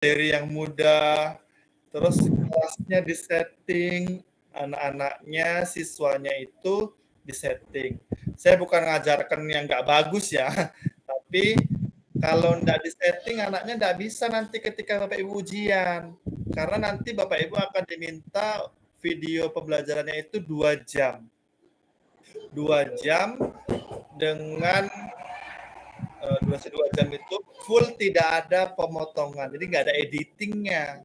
materi yang mudah, terus kelasnya di-setting, anak-anaknya, siswanya itu di-setting. Saya bukan ngajarkan yang nggak bagus ya, tapi kalau nggak di-setting anaknya nggak bisa nanti ketika Bapak Ibu ujian. Karena nanti Bapak Ibu akan diminta video pembelajarannya itu 2 jam. 2 jam dengan durasi 2 jam itu full tidak ada pemotongan. Jadi nggak ada editingnya.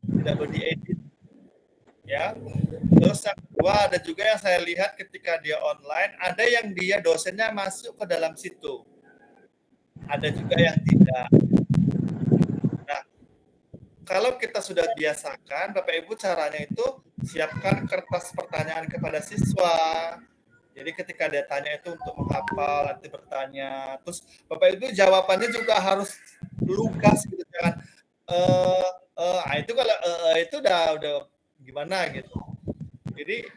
Tidak perlu diedit. Ya. Terus yang kedua ada juga yang saya lihat ketika dia online, ada yang dia dosennya masuk ke dalam situ. Ada juga yang tidak. Nah, kalau kita sudah biasakan, Bapak Ibu caranya itu siapkan kertas pertanyaan kepada siswa. Jadi ketika dia tanya itu untuk menghafal, nanti bertanya. Terus Bapak Ibu jawabannya juga harus lugas gitu, jangan itu kalau itu udah gimana gitu. Jadi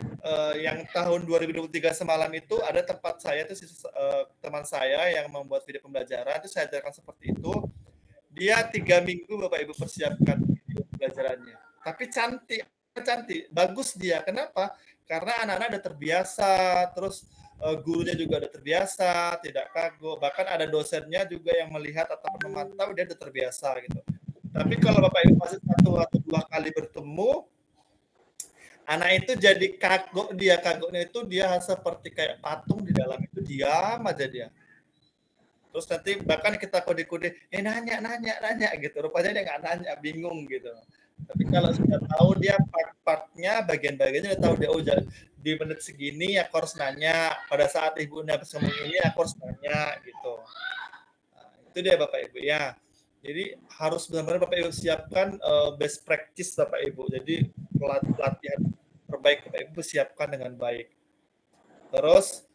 yang tahun 2023 semalam itu ada tempat saya itu teman saya yang membuat video pembelajaran itu saya ajarkan seperti itu. Dia 3 minggu Bapak Ibu persiapkan video pembelajarannya. Tapi cantik, bagus dia. Kenapa? Karena anak-anak udah terbiasa, terus gurunya juga udah terbiasa, tidak kagok. Bahkan ada dosennya juga yang melihat atau memantau, dia udah terbiasa gitu. Tapi kalau Bapak Ibu masih 1 atau 2 kali bertemu, anak itu jadi kagok dia. Kagoknya itu dia seperti kayak patung di dalam itu, diam aja dia. Terus nanti bahkan kita kode-kode, nanya gitu. Rupanya dia nggak nanya, bingung gitu. Tapi kalau sudah tahu dia part-partnya, bagian-bagiannya udah tahu dia, oh di menit segini aku harus nanya, pada saat ibunya ngomong ini aku harus nanya gitu. Nah, itu dia Bapak Ibu ya. Jadi harus benar-benar Bapak Ibu siapkan best practice Bapak Ibu. Jadi pelatihan terbaik Bapak Ibu siapkan dengan baik. Terus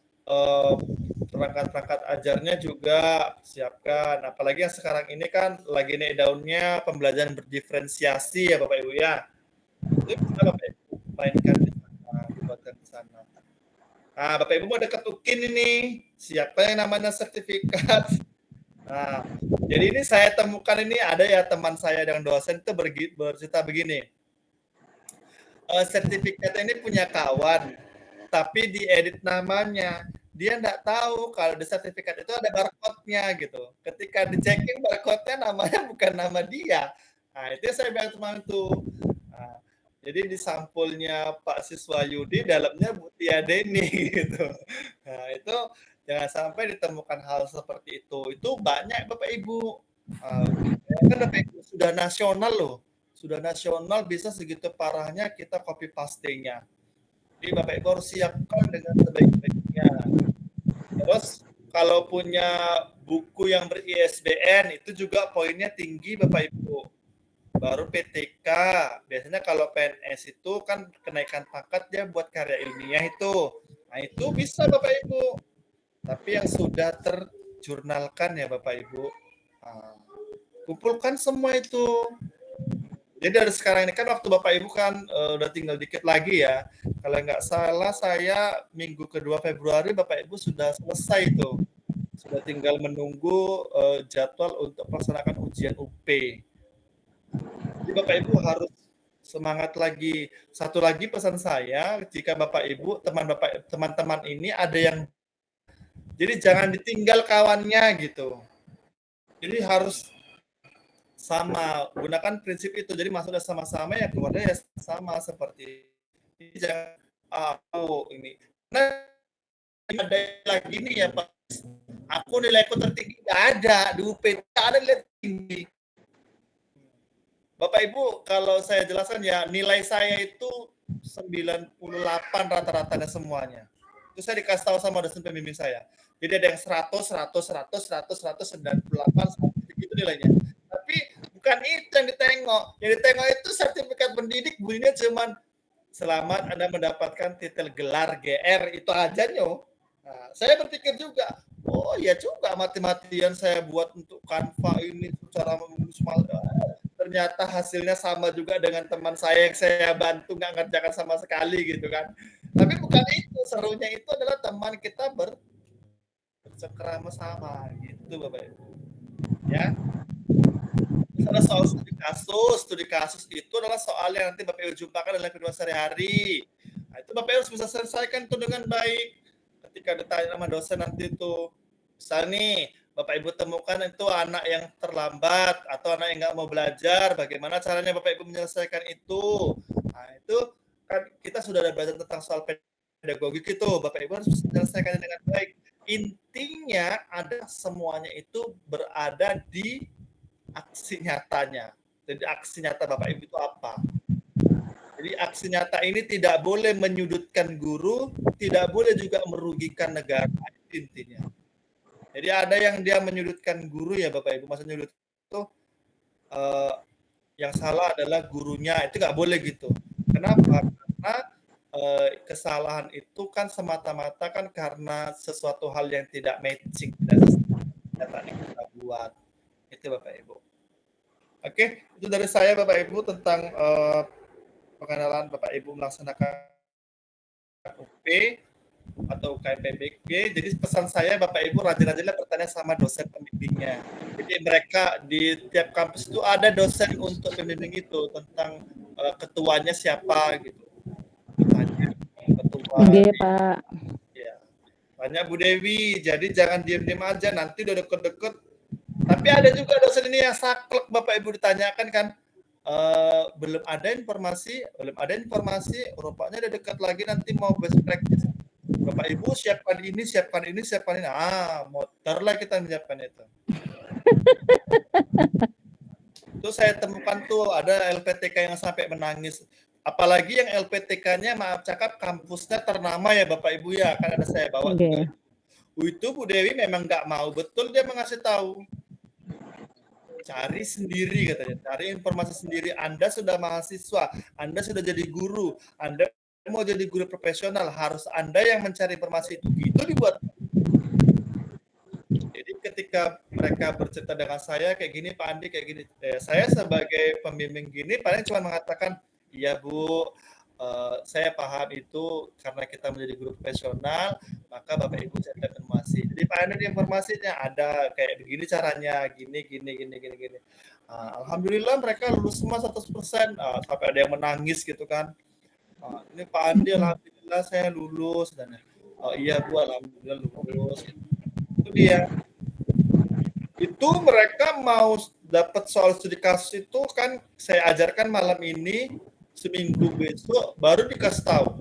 perangkat-perangkat ajarnya juga siapkan. Apalagi yang sekarang ini kan lagi naik daunnya pembelajaran berdiferensiasi ya Bapak Ibu ya. Itu bisa Bapak Ibu mainkan di sana, dibuatkan di sana. Nah, Bapak Ibu mau deket UKIN ini, siapa yang namanya sertifikat? Nah, jadi ini saya temukan ini ada ya teman saya dengan dosen itu bercerita begini. Sertifikatnya ini punya kawan, tapi diedit namanya. Dia nggak tahu kalau di sertifikat itu ada barcode-nya gitu. Ketika di-checking barcode-nya namanya bukan nama dia. Nah, itu saya bilang teman tuh. Nah, jadi di sampulnya Pak Siswa Yudi dalamnya Mutia Deni gitu. Nah, itu jangan sampai ditemukan hal seperti itu. Itu banyak Bapak Ibu. Kan Bapak Ibu sudah nasional loh. Sudah nasional bisa segitu parahnya kita copy paste-nya. Jadi Bapak Ibu harus siapkan dengan sebaik-baiknya. Terus kalau punya buku yang ber-ISBN itu juga poinnya tinggi Bapak Ibu. Baru PTK. Biasanya kalau PNS itu kan kenaikan pangkat dia buat karya ilmiah itu. Nah itu bisa Bapak Ibu. Tapi yang sudah terjurnalkan ya Bapak Ibu. Nah, kumpulkan semua itu. Jadi dari sekarang ini kan waktu Bapak Ibu kan udah tinggal dikit lagi ya. Kalau nggak salah saya minggu kedua Februari Bapak Ibu sudah selesai itu. Sudah tinggal menunggu jadwal untuk melaksanakan ujian UP. Jadi Bapak Ibu harus semangat lagi. Satu lagi pesan saya, jika Bapak Ibu, teman-teman ini ada yang jadi jangan ditinggal kawannya gitu. Jadi harus sama, gunakan prinsip itu. Jadi masuknya sama-sama ya keluarnya ya sama seperti ini. Jangan ini. Nah, ada lagi nih ya Pak. Aku nilaiku tertinggi nggak ada di UP, nggak ada nilai tinggi. Bapak Ibu, kalau saya jelaskan ya nilai saya itu 98 rata-ratanya semuanya. Itu saya dikasih tahu sama dosen pembimbing saya. Jadi ada yang 100, 98, begitu nilainya. Tapi bukan itu yang ditengok. Yang ditengok itu sertifikat pendidik bunyinya cuman selamat Anda mendapatkan titel gelar GR itu aja nyo. Nah, saya berpikir juga, oh ya juga mati-matian saya buat untuk Canva ini secara ternyata hasilnya sama juga dengan teman saya yang saya bantu nggak ngerjakan sama sekali gitu kan. Tapi bukan itu, serunya itu adalah teman kita bercengkerama sama gitu Bapak Ibu. Ya. bicara soal studi kasus itu adalah soal yang nanti Bapak Ibu jumpakan dalam kehidupan sehari-hari. Nah, itu Bapak Ibu harus bisa selesaikan itu dengan baik. Ketika ditanya sama dosen nanti itu, misal nih, Bapak Ibu temukan itu anak yang terlambat atau anak yang nggak mau belajar, bagaimana caranya Bapak Ibu menyelesaikan itu? Nah, itu kan kita sudah ada belajar tentang soal pedagogik itu, Bapak Ibu harus menyelesaikannya dengan baik. Intinya ada semuanya itu berada di aksi nyatanya. Jadi aksi nyata Bapak Ibu itu apa? Jadi aksi nyata ini tidak boleh menyudutkan guru, tidak boleh juga merugikan negara, itu intinya. Jadi ada yang dia menyudutkan guru ya Bapak Ibu, masa nyudut itu yang salah adalah gurunya, itu nggak boleh gitu. Kenapa? Karena kesalahan itu kan semata-mata kan karena sesuatu hal yang tidak matching, tidak data yang kita buat. Itu Bapak Ibu. Oke, itu dari saya Bapak Ibu tentang pengenalan Bapak Ibu melaksanakan UP atau KPBG. Jadi pesan saya Bapak Ibu rajin-rajinlah bertanya sama dosen pembimbingnya. Jadi mereka di tiap kampus itu ada dosen untuk pembimbing itu tentang ketuanya siapa gitu. Tanya ketua. Oke, Pak. Ya. Tanya Bu Dewi. Jadi jangan diam-diam aja, nanti udah deket-deket. Tapi ada juga dosen ini yang saklek Bapak Ibu ditanyakan kan, belum ada informasi, rupanya udah dekat lagi nanti mau best practice. Bapak Ibu siapkan ini. Motorlah kita menyiapkan itu. Itu saya temukan tuh ada LPTK yang sampai menangis. Apalagi yang LPTK-nya maaf cakap kampusnya ternama ya Bapak Ibu ya, kan ada saya bawa juga. Itu Bu Dewi memang nggak mau betul dia mengasih tahu. Cari sendiri katanya, cari informasi sendiri. Anda sudah mahasiswa, Anda sudah jadi guru, Anda mau jadi guru profesional, harus Anda yang mencari informasi itu. Itu dibuat. Jadi ketika mereka bercerita dengan saya kayak gini, Pak Andi kayak gini, saya sebagai pembimbing gini paling cuma mengatakan, iya Bu, saya paham itu karena kita menjadi guru profesional, maka Bapak Ibu cari informasi. Jadi Pak Andi informasinya ada kayak begini caranya, gini. Alhamdulillah mereka lulus semua 100%, sampai ada yang menangis gitu kan. Ini Pak Andi, alhamdulillah saya lulus dan iya Bu, alhamdulillah lulus. Itu dia. Itu mereka mau dapat soal studi kasus itu kan saya ajarkan malam ini, seminggu besok baru dikasih tahu.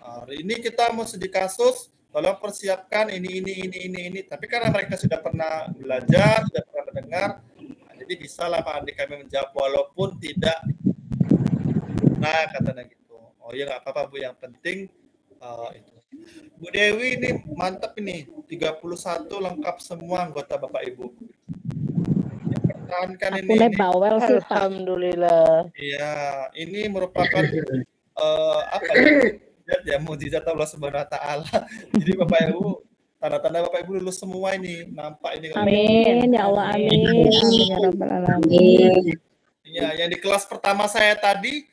Hari ini kita mau studi kasus, tolong persiapkan ini. Tapi karena mereka sudah pernah belajar, sudah pernah mendengar, jadi bisa lah Pak Andi kami menjawab walaupun tidak. Nah katanya gitu. Oh ya nggak apa-apa Bu, yang penting itu. Bu Dewi ini mantap ini, 31 lengkap semua anggota Bapak Ibu. Pertahankan ini. Bawel sih, Pak. Alhamdulillah. Iya, ini merupakan mukjizat Allah Subhanahu wa taala. Jadi Bapak Ibu, tanda-tanda Bapak Ibu lulus semua ini, nampak ini. Amin, ya Allah, amin. Amin ya rabbal alamin. Iya, yang di kelas pertama saya tadi,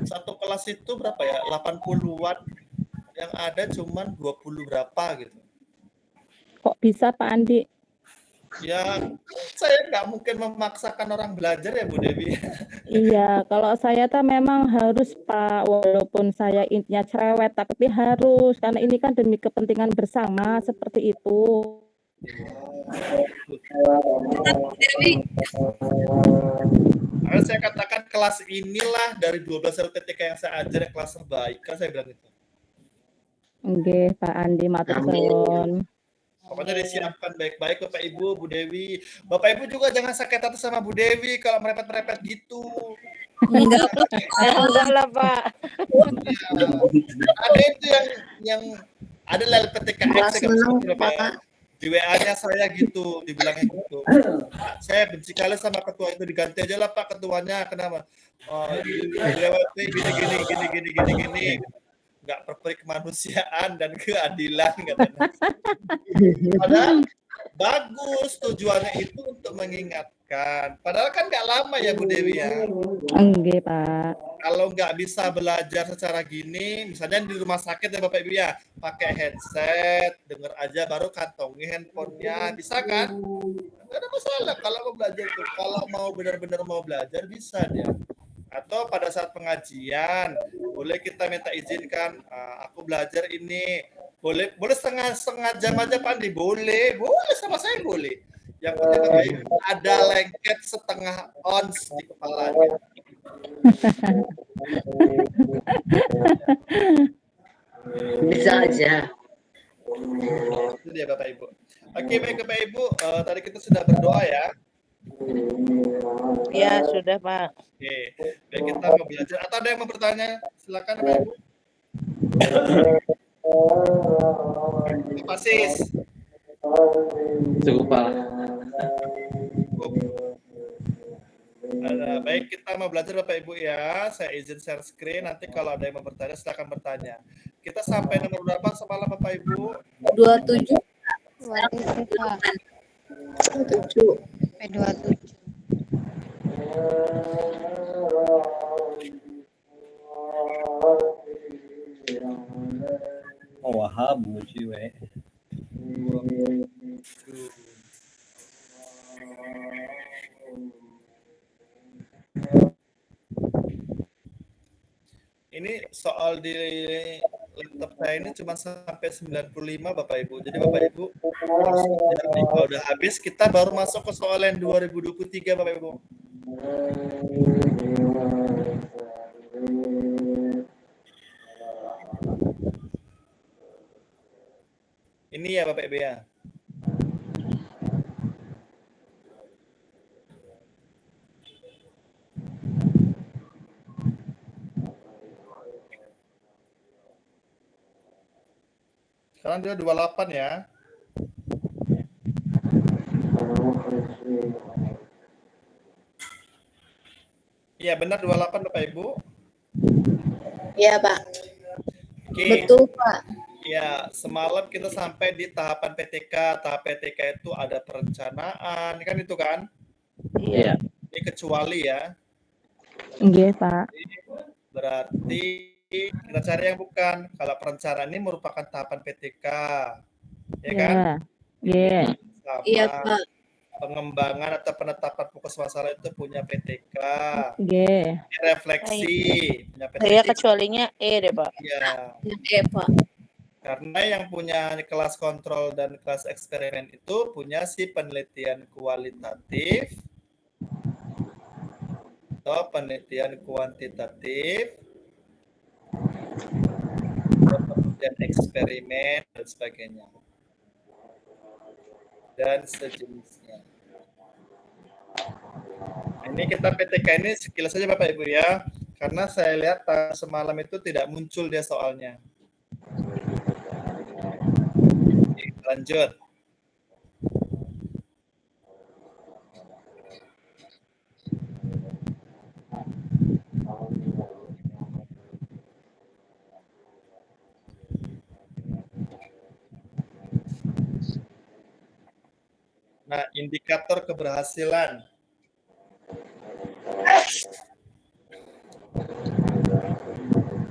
satu kelas itu berapa ya? 80-an. Yang ada cuman 20 berapa gitu. Kok bisa Pak Andi? Ya, saya nggak mungkin memaksakan orang belajar ya Bu Dewi. Iya, kalau saya tuh memang harus Pak, walaupun saya intinya cerewet, tapi harus, karena ini kan demi kepentingan bersama, seperti itu. Saya katakan kelas inilah dari 12 LPTK yang saya ajar kelas terbaik, kan saya bilang itu. Oke, Pak Andi, matur suwun. Pokoknya disiapkan baik-baik Bapak Ibu, Bu Dewi. Bapak Ibu juga jangan sakit hati sama Bu Dewi kalau merepet-merepet gitu. Enggak lah Pak. Ya. Ada itu yang ada LPTK di WA-nya saya gitu, dibilangnya gitu. Saya benci kali sama ketua itu, diganti aja lah Pak ketuanya. Kenapa? Dilewati gini. Nggak berperi kemanusiaan dan keadilan katanya. Padahal bagus tujuannya itu untuk mengingatkan. Padahal kan nggak lama ya Bu Dewi ya. Nggih, Pak. Kalau nggak bisa belajar secara gini, misalnya di rumah sakit ya Bapak Ibu ya, pakai headset, denger aja baru kantongi handphonenya, bisa kan? Nggak ada masalah kalau mau belajar tuh. Kalau mau benar-benar mau belajar bisa dia. Atau pada saat pengajian, boleh kita minta izinkan, aku belajar ini, boleh setengah jam aja Pak Andi, boleh sama saya boleh. Yang penting Bapak Ibu ada lengket setengah ons di kepalanya. Bisa aja. Itu dia Bapak Ibu. Oke, baik Bapak Ibu, tadi kita sudah berdoa ya. Ya, sudah Pak. Oke, baik kita mau belajar. Atau ada yang mau bertanya? Silakan Bapak Ibu. Pak Sis. Cukup Pak. Baik, kita mau belajar Bapak Ibu ya. Saya izin share screen. Nanti kalau ada yang mau bertanya, silakan bertanya. Kita sampai nomor berapa semalam Bapak Ibu? 27. 27. Oh, wahab muji we. Ini soal di laptop saya ini cuma sampai 95 Bapak Ibu. Jadi Bapak Ibu harus kejar nih. Kalau udah habis kita baru masuk ke soal yang 2023 Bapak Ibu. Ini ya Bapak Ibu ya. Sekarang dia 28 ya. Iya benar 28 Bapak Ibu. Iya, Pak. Oke. Betul, Pak. Ya, semalam kita sampai di tahapan PTK. Tahap PTK itu ada perencanaan, kan itu kan? Iya. Ini kecuali ya. Nggih, Pak. Berarti kita cari yang bukan. Kalau perencanaan ini merupakan tahapan PTK. Ya kan? Nggih. Iya, Pak. Pengembangan atau penetapan fokus masalah itu punya PTK. Nggih. Refleksi punya PTK. Saya kecualinya deh, Pak. Iya. Pak. Karena yang punya kelas kontrol dan kelas eksperimen itu punya si penelitian kualitatif atau penelitian kuantitatif, kemudian eksperimen dan sebagainya dan sejenisnya. Ini kita PTK ini sekilas saja Bapak Ibu ya, karena saya lihat semalam itu tidak muncul dia soalnya. Lanjut. Nah, indikator keberhasilan.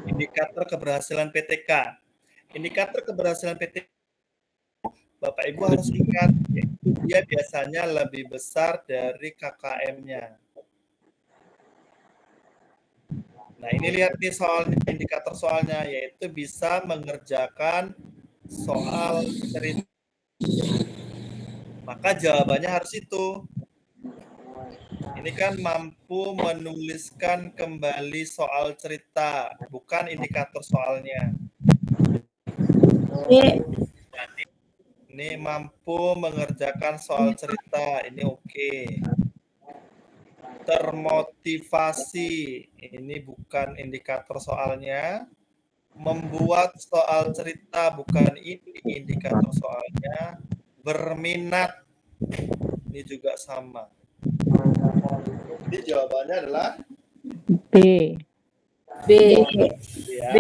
Indikator keberhasilan PTK. Indikator keberhasilan PTK Bapak Ibu harus ingat, dia biasanya lebih besar dari KKM-nya. Nah, ini lihat nih soalnya, indikator soalnya, yaitu bisa mengerjakan soal cerita. Maka jawabannya harus itu. Ini kan mampu menuliskan kembali soal cerita, bukan indikator soalnya. Ini mampu mengerjakan soal cerita, ini oke. Termotivasi, ini bukan indikator soalnya. Membuat soal cerita, bukan ini indikator soalnya. Berminat, ini juga sama. Jadi jawabannya adalah B. Ya. B.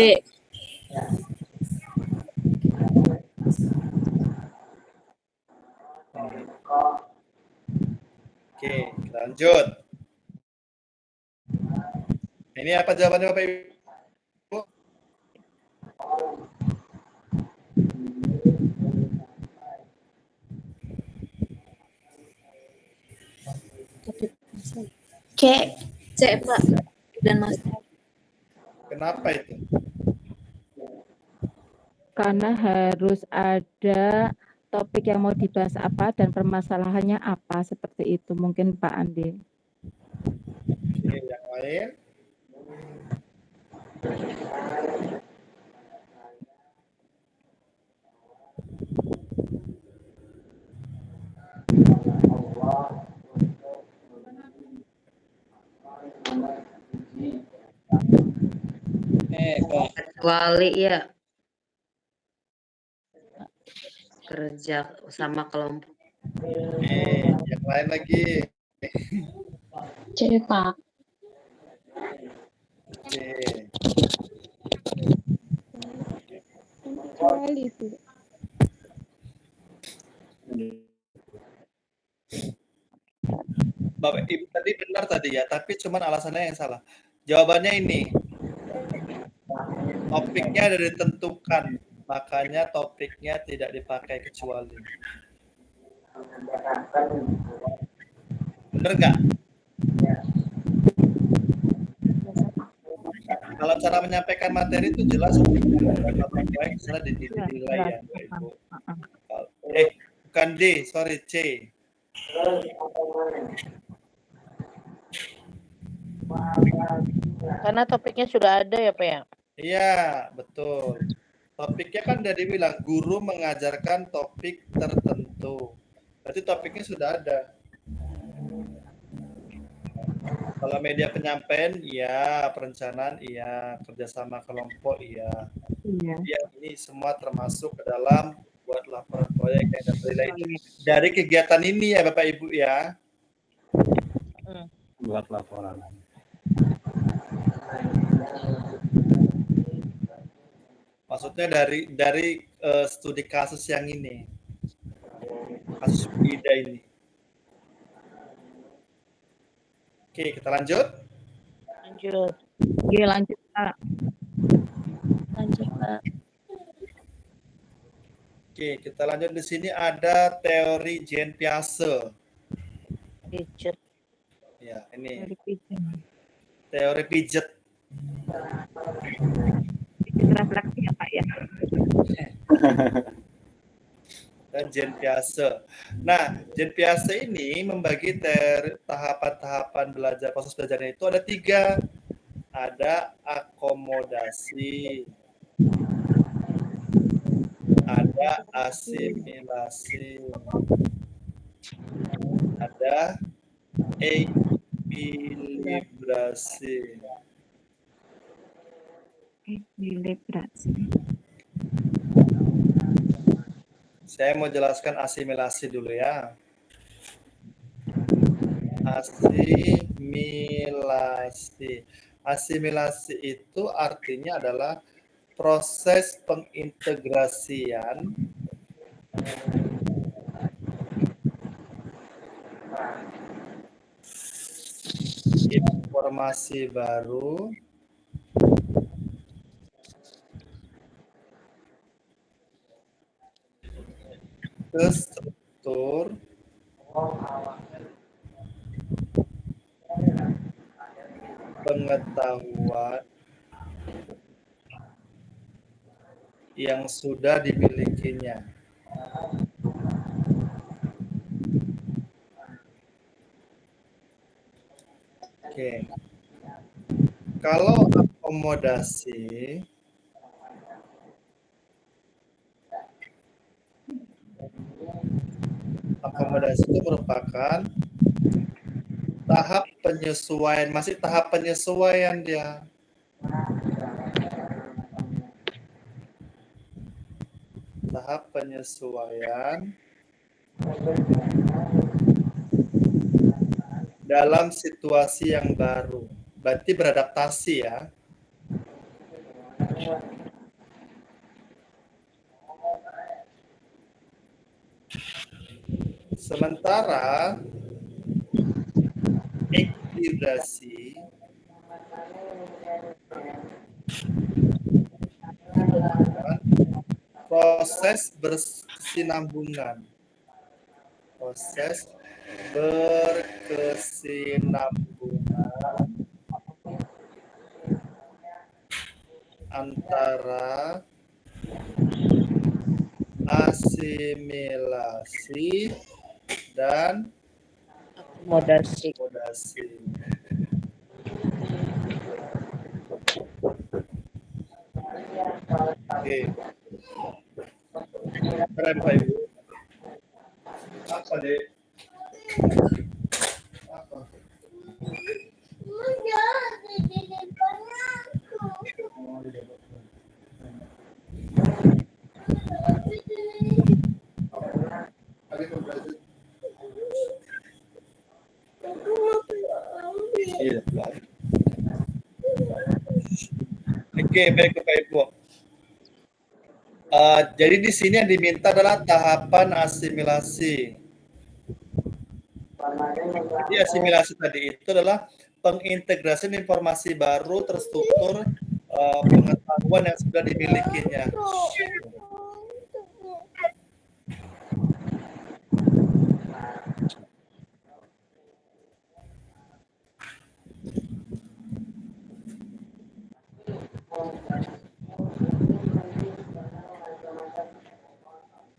Oke, lanjut. Ini apa jawabannya Bapak Ibu? C. C, Pak. Dan Mas. Kenapa itu? Karena harus ada topik yang mau dibahas apa dan permasalahannya apa, seperti itu mungkin Pak Andi. Oke, yang lain? Kecuali ya kerja sama kelompok. Oke, yang lain lagi. C, Pak. Oke. Kecuali itu. Bapak Ibu tadi benar tadi ya, tapi cuman alasannya yang salah. Jawabannya ini. Topiknya ada ditentukan, makanya topiknya tidak dipakai kecuali. Benar nggak? Kalau cara menyampaikan materi itu jelas, baik misalnya dinilai ya, Bapak Ibu. Bukan D, sorry C. Karena topiknya sudah ada ya Pak ya? Iya, betul. Topiknya kan udah dibilang, guru mengajarkan topik tertentu. Berarti topiknya sudah ada. Kalau media penyampaian, iya. Perencanaan, iya. Kerjasama kelompok, iya. Iya. Ya, ini semua termasuk ke dalam buat laporan proyek yang ternilai dari kegiatan ini ya Bapak Ibu ya. Buat laporan. Maksudnya dari studi kasus yang ini, kasus Ida ini. Oke, kita lanjut. Lanjut. Oke, lanjut Pak. Lanjut Pak. Oke, kita lanjut. Di sini ada teori Jean Piaget. Pijet. Ya, ini Dari Pijet. teori pijet. Refleksi ya Pak ya. Dan Jean Piaget. Nah, Jean Piaget ini membagi tahapan-tahapan belajar, proses belajarnya itu ada 3. Ada akomodasi, ada asimilasi, ada ekvilibrasi. Ekvilibrasi. Saya mau jelaskan asimilasi dulu ya. Asimilasi. Asimilasi itu artinya adalah proses pengintegrasian informasi baru ke struktur pengetahuan yang sudah dimilikinya. Oke. Kalau akomodasi itu merupakan tahap penyesuaian, masih tahap penyesuaian dia. Tahap penyesuaian dalam situasi yang baru. Berarti beradaptasi ya. Sementara ekvilibrasi Proses berkesinambungan. Proses berkesinambungan antara asimilasi dan Akomodasi. akomodasi. Oke. Keren Pak Ibu. Apa deh? Apa? Iya, Pak. Oke, baik Bapak Ibu. Jadi di sini yang diminta adalah tahapan asimilasi. Jadi asimilasi tadi itu adalah pengintegrasian informasi baru terstruktur pengetahuan yang sudah dimilikinya.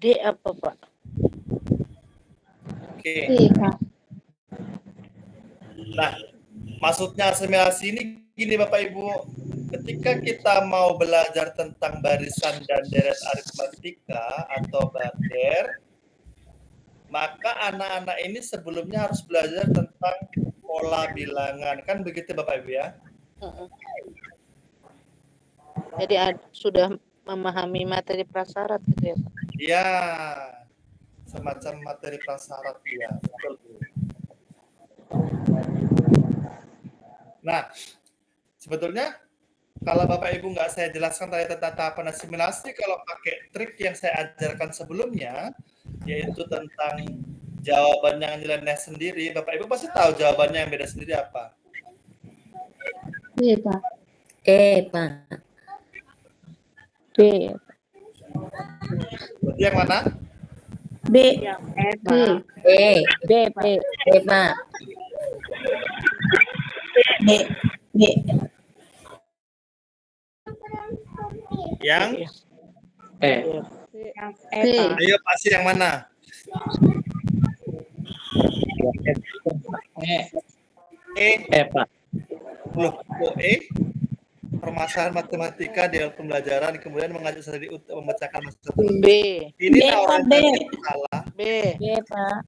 D apa Pak? Oke. Iya. Nah, maksudnya asimilasi ini gini Bapak Ibu, ketika kita mau belajar tentang barisan dan deret aritmatika atau bader, maka anak-anak ini sebelumnya harus belajar tentang pola bilangan. Kan begitu Bapak Ibu ya? Jadi sudah memahami materi prasyarat gitu ya Pak? Iya, semacam materi prasyarat ya. Betul, Bu. Nah, sebetulnya kalau Bapak Ibu nggak saya jelaskan tentang tahapan asimilasi, kalau pakai trik yang saya ajarkan sebelumnya, yaitu tentang jawaban yang nyeleneh sendiri, Bapak Ibu pasti tahu jawabannya yang beda sendiri apa. Iya, Pak. Pak. B. Berarti yang mana? B. Yang B. B, P. Pak. B. B. Yang? B. Ayo pasti yang mana? Pak. Loh, kok permasalahan matematika di dalam pembelajaran kemudian mengajak sendiri untuk memecahkan masalah. B. Ini B, orang B. salah. B. B, Pak.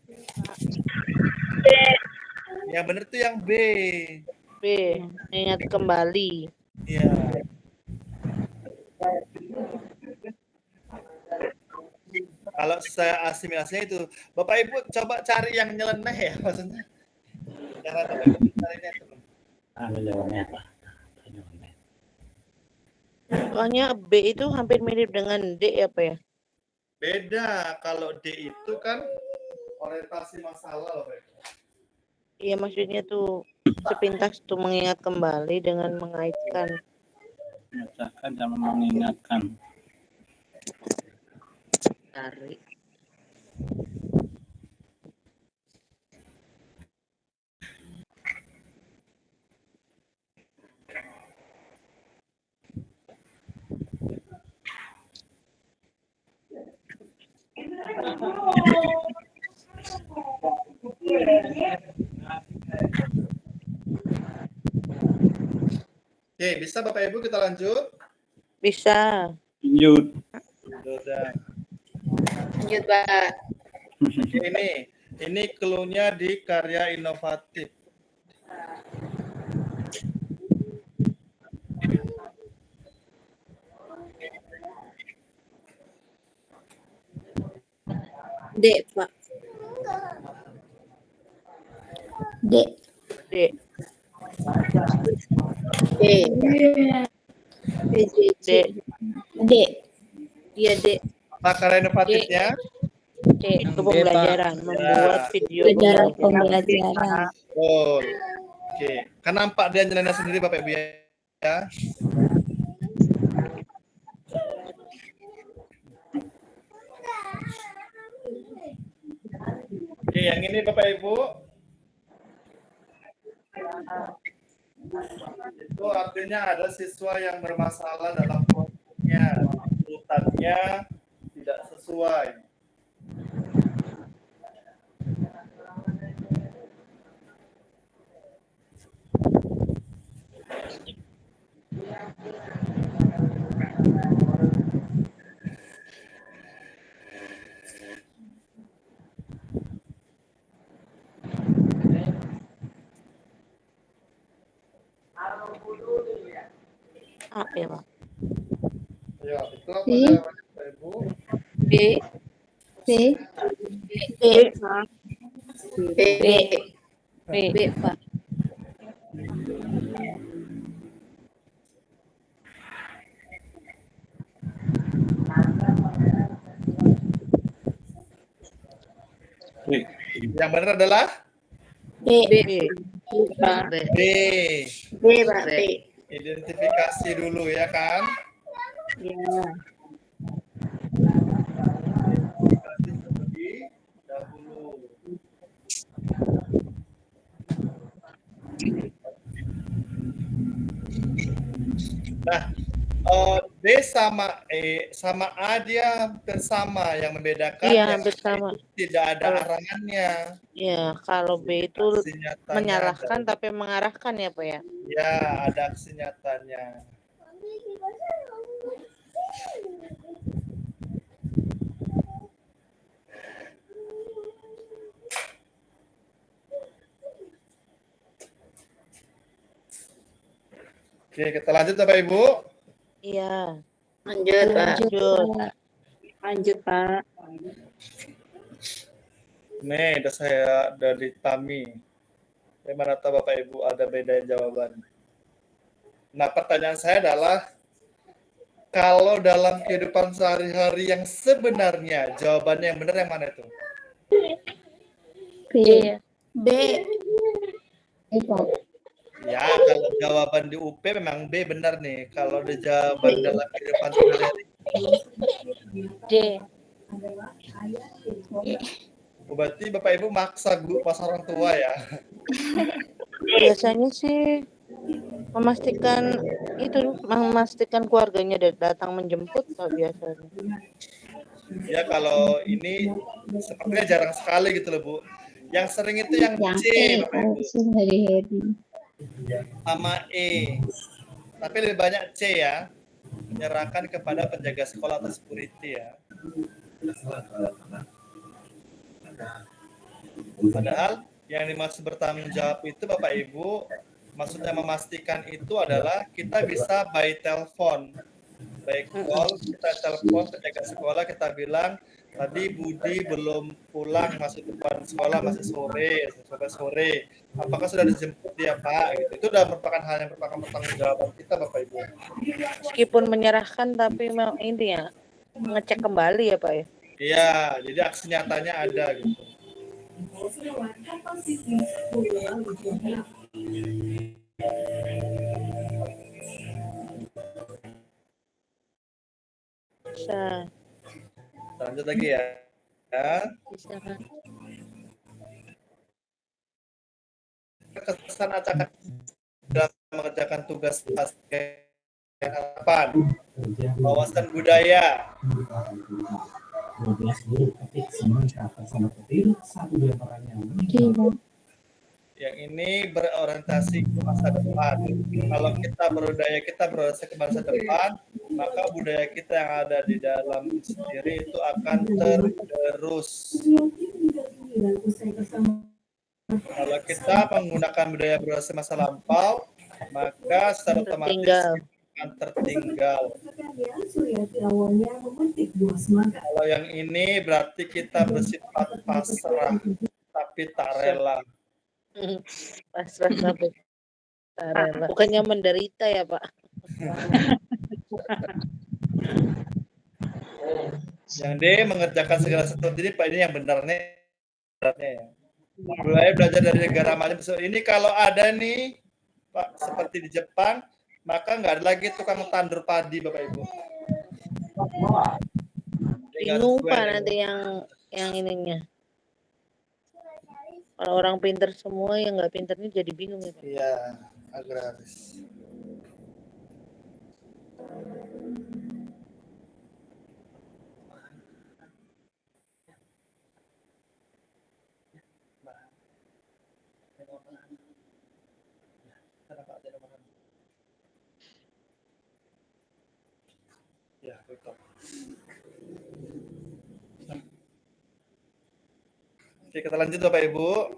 Yang benar tuh yang B. B. Ingat kembali. Iya. Kalau saya asimilasinya itu, Bapak Ibu coba cari yang nyeleneh ya maksudnya. Cara Bapak Ibu carinya itu. Soalnya B itu hampir mirip dengan D ya Pak ya? Beda, kalau D itu kan orientasi masalah Bapak Ibu. Iya maksudnya tuh sepintas tuh mengingat kembali dengan mengaitkan. Memecahkan dan mengingatkan. Tarik. Oke, bisa Bapak Ibu kita lanjut? Bisa. Lanjut. Sudah. Lanjut, Pak. Ini clue-nya di karya inovatif. D, Pak. D. D. D. D. D. Iya, D. Apa karya inovatifnya? D. Itu pembelajaran. Membuat video Pelajaran pembelajaran. Oh, oke. Kan nampak dia nyeleneh sendiri Bapak Ibu ya. yang ini Bapak Ibu. Itu artinya ada siswa yang bermasalah dalam prosesnya, urutannya tidak sesuai. A ya Pak. Ya, itu apa jawabannya Bapak Ibu? B. B. B. B. B. B, Pak. B. Yang benar adalah B. B. Pak. B. B, Pak. B. Identifikasi dulu ya kan? Ya. Identifikasi terlebih dahulu. Nah, B sama E sama A dia hampir sama, yang membedakan Iya, yang hampir A sama. itu tidak ada Kalau- arangannya. Ya, kalau B itu Aksi nyatanya menyalahkan ada. tapi mengarahkan ya Pak ya. Ya, ada aksi nyatanya. Oke, kita lanjut Bapak Ibu. Iya. Lanjut, Pak. Lanjut. Lanjut, Pak. Nih, udah saya dari Tami. Bagaimana tahu Bapak Ibu ada beda jawaban? Nah, pertanyaan saya adalah, kalau dalam kehidupan sehari-hari yang sebenarnya, jawabannya yang benar yang mana itu? B. B. Ya, kalau jawaban di UP memang B benar nih. Kalau di jawaban dalam kehidupan sehari-hari, D. berarti Bapak Ibu maksa orang tua ya. Biasanya sih memastikan keluarganya datang menjemput kalau biasanya. Ya, kalau ini sepertinya jarang sekali gitu loh, Bu. Yang sering itu yang C, Bapak Ibu, sama E. Tapi lebih banyak C ya. Menyerahkan kepada penjaga sekolah atau security ya. Padahal yang dimaksud bertanggung jawab itu Bapak Ibu, maksudnya memastikan itu adalah kita bisa by telepon. By call, kita telepon penjaga sekolah, kita bilang, tadi Budi belum pulang, masuk depan sekolah, masih sampai sore. Apakah sudah dijemput dia Pak? Gitu. Itu sudah merupakan hal yang merupakan pertanggung jawaban kita Bapak Ibu. Meskipun menyerahkan tapi ini ya ngecek kembali ya Pak ya. Iya, jadi aksi nyatanya ada gitu. Bisa. Lanjut lagi ya. Bisa kan. Kesan acak dalam mengerjakan tugas harapan, wawasan budaya. Yang ini berorientasi ke masa depan. Kalau kita berbudaya, kita berorientasi ke masa depan, maka budaya kita yang ada di dalam sendiri itu akan tergerus. Kalau kita menggunakan budaya berorientasi masa lampau, maka secara otomatis akan tertinggal. Kalau yang ini berarti kita bersifat pasrah, tapi tak rela. Pasrah tapi tak rela. Bukannya menderita ya Pak. Yang D mengerjakan segala sesuatu, ini Pak, ini yang benarnya ya. Mulai belajar dari negara maju. Ini kalau ada nih Pak, seperti di Jepang, maka nggak ada lagi tukang tandur padi Bapak Ibu. Bingung Pak nanti yang ininya. Kalau orang pinter semua yang nggak pinternya jadi bingung ya Pak. Iya, agraris. Ya, betul. Oke, kita lanjut Bapak Ibu.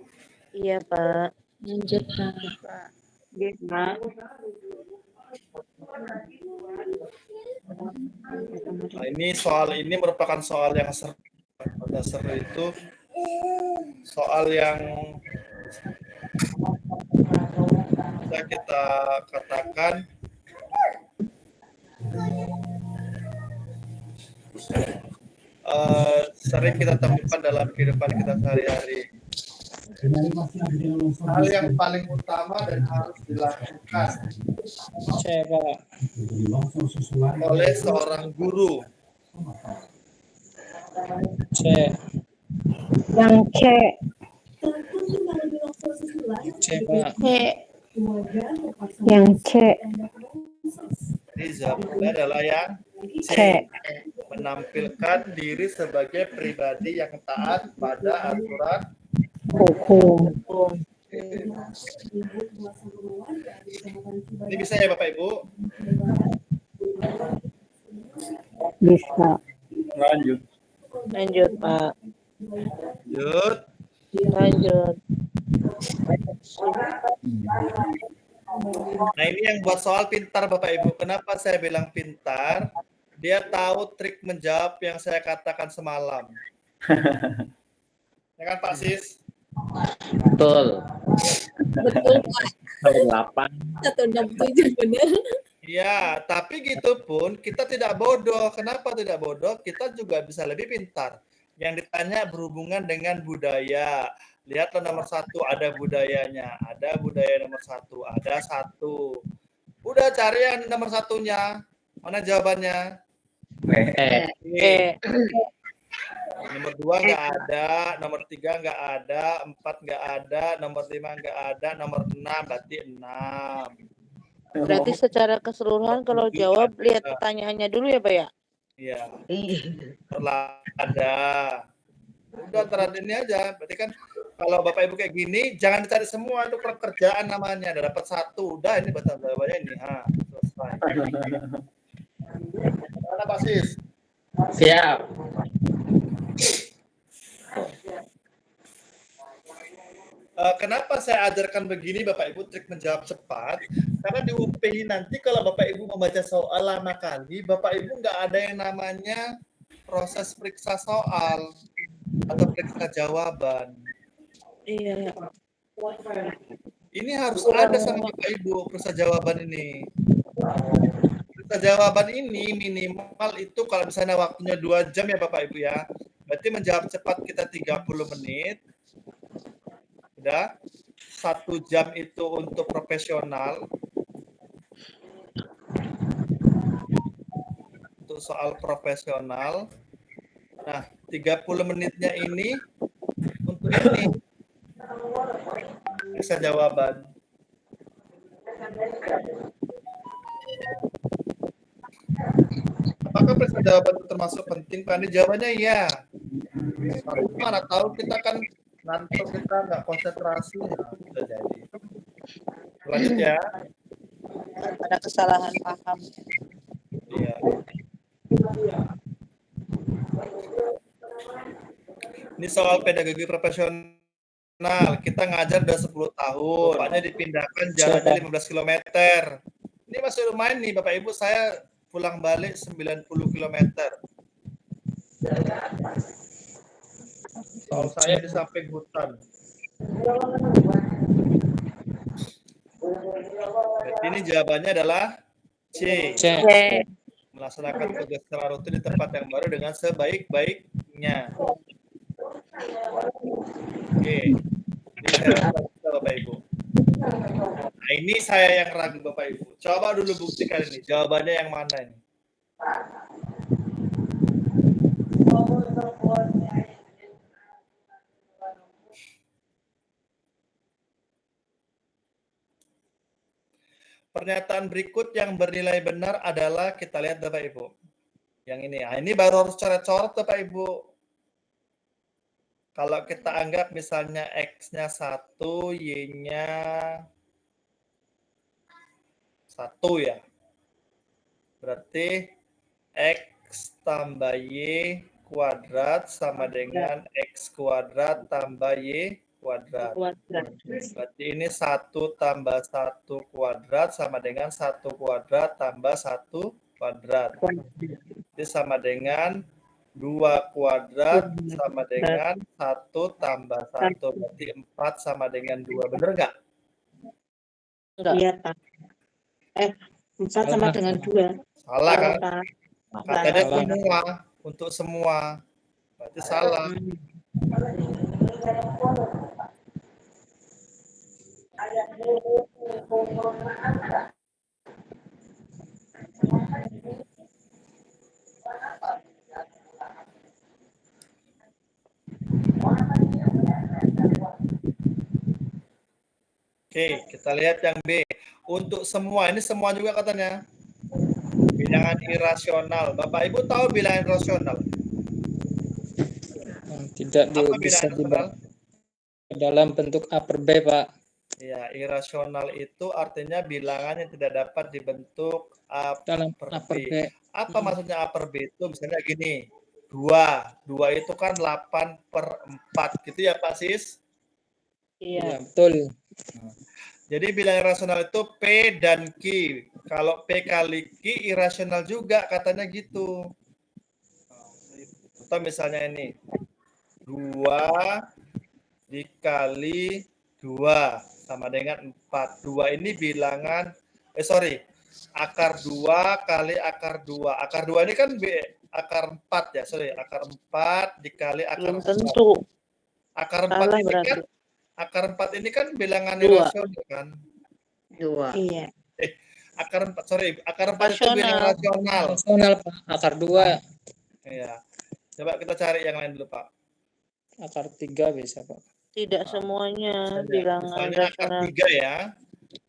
Iya Pak. Lanjut, Pak. Nah, ini merupakan soal yang seru. Pada seru itu soal yang bisa kita katakan sering kita temukan dalam kehidupan kita sehari-hari. Hal yang paling utama dan harus dilakukan oleh seorang guru. Yang C. Yang C. Jadi jawabannya adalah yang C. menampilkan diri sebagai pribadi yang taat pada aturan Hukum. Ini bisa ya Bapak Ibu? Bisa. Lanjut. Lanjut Pak. Lanjut. Nah ini yang buat soal pintar Bapak Ibu. Kenapa saya bilang pintar? Dia tahu trik menjawab yang saya katakan semalam. Ya kan Pak Sis? Betul. Betul, Pak. 167 benar. Iya, tapi gitu pun kita tidak bodoh. Kenapa tidak bodoh? Kita juga bisa lebih pintar. Yang ditanya berhubungan dengan budaya. Lihatlah nomor 1 ada budayanya. Ada budaya nomor 1. Ada 1. Udah cari yang nomor 1-nya. Mana jawabannya? Nomor 2 nggak ada, nomor 3 nggak ada, 4 nggak ada, nomor 5 nggak ada, nomor 6 berarti 6. Berarti secara keseluruhan kalau jawab lihat pertanyaannya dulu ya Pak ya? Iya. Ada. Udah terhadap ini aja. Berarti kan kalau Bapak Ibu kayak gini jangan dicari semua, itu pekerjaan namanya. Ada dapat 1. Udah ini baca jawabannya ini. Selesai. Mana Pak Sis? Siap. Kenapa saya ajarkan begini Bapak Ibu trik menjawab cepat? Karena di UPI nanti kalau Bapak Ibu membaca soal lama kali, Bapak Ibu nggak ada yang namanya proses periksa soal atau periksa jawaban. Iya. Ini harus ada sama Bapak Ibu periksa jawaban ini. Periksa jawaban ini minimal itu kalau misalnya waktunya 2 jam ya Bapak Ibu ya. Berarti menjawab cepat kita 30 menit. Udah 1 jam itu untuk profesional. Untuk soal profesional. Nah, 30 menitnya ini untuk ini. Bisa jawaban. Apakah periksa jawaban itu termasuk penting? Pak, ini jawabannya iya. Mana tahu kita kan ngantuk, kita nggak konsentrasi, nah, bisa jadi. Lanjut ya. Ada kesalahan paham. Iya. Ini soal pedagogi profesional. Kita ngajar udah 10 tahun. Bapaknya dipindahkan jalannya 15 km. Ini masih lumayan nih Bapak Ibu, saya pulang balik 90 km. Soal saya di samping hutan. Jadi ini jawabannya adalah C. Melaksanakan tugas secara rutin di tempat yang baru dengan sebaik-baiknya. Oke. Ini saya Bapak Ibu. Nah, ini saya yang ragu Bapak Ibu. Coba dulu buktikan ini. Jawabannya yang mana ini? Pernyataan berikut yang bernilai benar adalah, kita lihat Bapak Ibu. Yang ini, ini baru harus coret-coret Bapak Ibu. Kalau kita anggap misalnya X-nya 1, Y-nya 1 ya. Berarti X tambah Y kuadrat sama dengan X kuadrat tambah Y kuadrat. Berarti ini 1 tambah 1 kuadrat sama dengan 1 kuadrat tambah 1 kuadrat. Jadi sama dengan 2 kuadrat sama dengan 1 tambah 1. Berarti 4 sama dengan 2. Bener nggak? Iya, Pak. 4 sama dengan 2. Salah kan? Pak. Katanya semua. Untuk semua. Berarti salah. Oke, kita lihat yang B. Untuk semua, ini semua juga katanya. Bilangan irasional. Bapak Ibu tahu bilangan irasional? Tidak Apa bisa bilangan irasional? dalam bentuk A per B, Pak. Ya, irasional itu artinya bilangan yang tidak dapat dibentuk A Dalam per A per B. B. Apa maksudnya A per B itu? Misalnya gini, 2. 2 itu kan 8 per 4. Gitu ya Pak Sis? Ya, betul. Jadi bilangan irasional itu P dan Q. Kalau P kali Q irasional juga katanya gitu. Atau misalnya ini 2 dikali 2 sama dengan 4. 2 ini bilangan akar 2 kali akar 2. Akar 2 ini kan akar 4 ya, akar 4 dikali akar 4. Belum tentu. Akar 4 Salah ini berarti. kan akar 4 ini kan bilangan 2. irasional kan? 2. Iya. Akar 4 itu bilangan rasional. Rasional, Pak. Akar 2. Iya. Coba kita cari yang lain dulu, Pak. Akar 3 bisa, Pak. Tidak semuanya bilangan Misalnya akar rasional. 3 ya.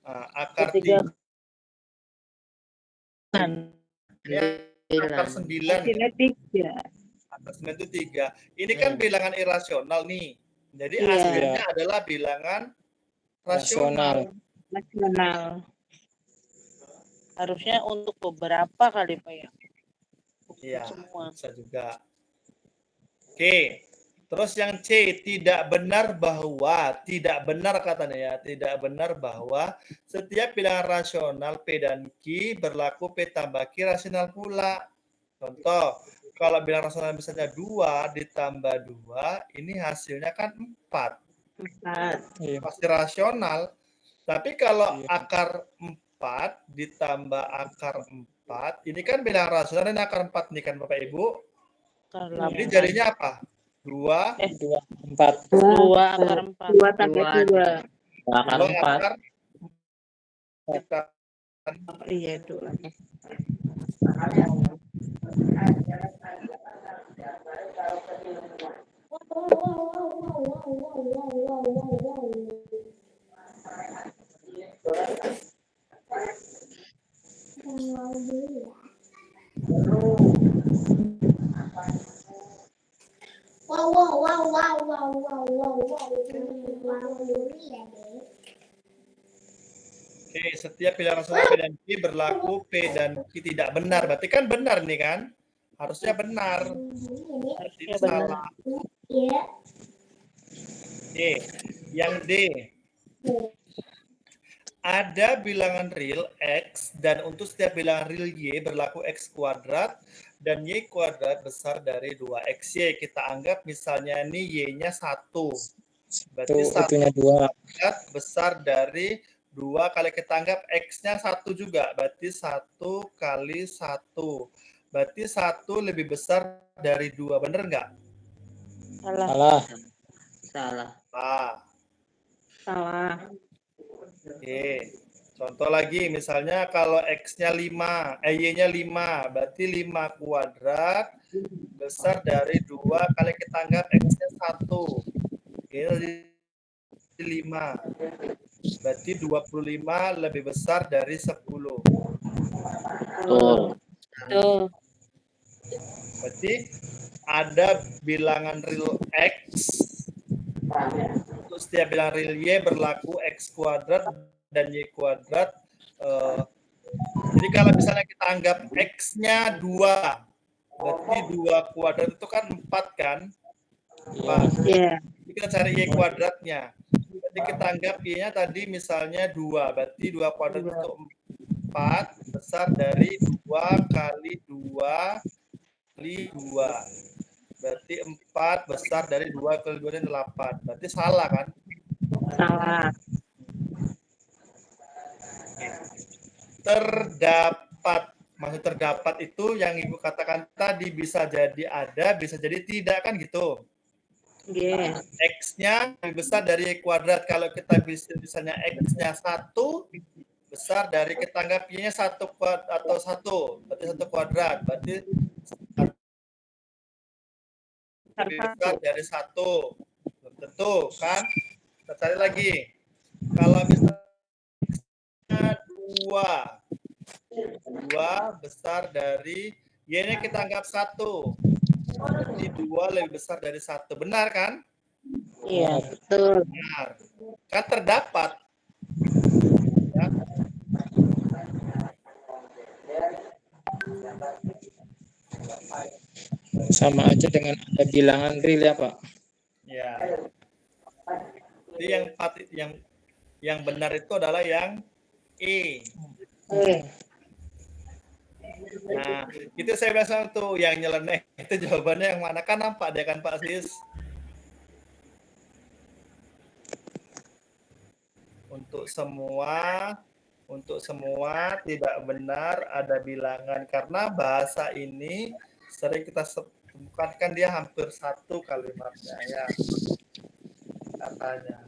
Nah, akar 3. Ketiga. Akar 9. Hasilnya 3. Akar 9 itu 3. Ini kan bilangan irasional nih. Jadi Iya. hasilnya adalah bilangan rasional. Nasional. Harusnya untuk beberapa kali Pak ya. Bukan Iya, semua. bisa juga. Oke. Terus yang C, tidak benar katanya ya, tidak benar bahwa setiap bilangan rasional P dan Q berlaku P tambah Q rasional pula. Contoh, kalau bilangan rasional misalnya 2 ditambah 2, ini hasilnya kan 4. Iya. Pasti rasional. Tapi kalau akar 4 ditambah akar 4, ini kan bilangan rasional, ini akar 4 nih kan Bapak Ibu. Ini jadinya apa? 2 2, 4. 2 akar 4. 2 tambah 2. Akar 4. Iya 2. Oke, setiap bilangan rasional P dan Q berlaku P dan Q tidak benar. Berarti kan benar nih kan? Harusnya benar. Ini salah. Oke, yang D. Ada bilangan real X dan untuk setiap bilangan real Y berlaku X kuadrat dan Y kuadrat besar dari 2XY. Kita anggap misalnya ini Y-nya 1. Berarti 1 kuadrat besar dari 2 kali kita anggap X-nya 1 juga. Berarti 1 kali 1. Berarti 1 lebih besar dari 2. Bener nggak? Salah. Salah. Salah. Oke. Contoh lagi, misalnya kalau X-nya 5, Y-nya 5, berarti 5 kuadrat besar dari 2 kali kita anggap X-nya 1. Oke, jadi 5. Berarti 25 lebih besar dari 10. Betul. Betul. Berarti ada bilangan real X. Untuk setiap bilangan real Y berlaku X kuadrat dan Y kuadrat. Jadi kalau misalnya kita anggap X-nya 2, berarti 2 kuadrat itu kan 4 kan? 4. Iya. Jadi kita cari Y kuadratnya. Berarti kita anggap Y-nya tadi misalnya 2, berarti 2 kuadrat itu 4 besar dari 2 kali 2 kali 2. Berarti 4 besar dari 2 kali 2 dan 8. Berarti salah kan? Salah. Terdapat. Maksud terdapat itu yang Ibu katakan tadi bisa jadi ada, bisa jadi tidak kan gitu. Iya. X-nya lebih besar dari Y kuadrat. Kalau kita misalnya X-nya 1 besar dari kita anggap Y-nya 1 atau 1, berarti 1 kuadrat. Berarti lebih besar dari 1. Tentu kan? Kita cari lagi. Kalau misalnya 2 besar dari Y-nya kita anggap 1. Berarti 2 lebih besar dari 1. Benar kan? Iya. Betul. Benar. Kan terdapat. Ya. Sama aja dengan ada bilangan real ya Pak. Ya. Jadi yang benar itu adalah yang E. Nah, itu saya biasa tuh yang nyeleneh. Itu jawabannya yang mana kan nampak dia kan Pak Sis? Untuk semua tidak benar ada bilangan karena bahasa ini sering kita temukan kan dia hampir satu kalimatnya ya katanya.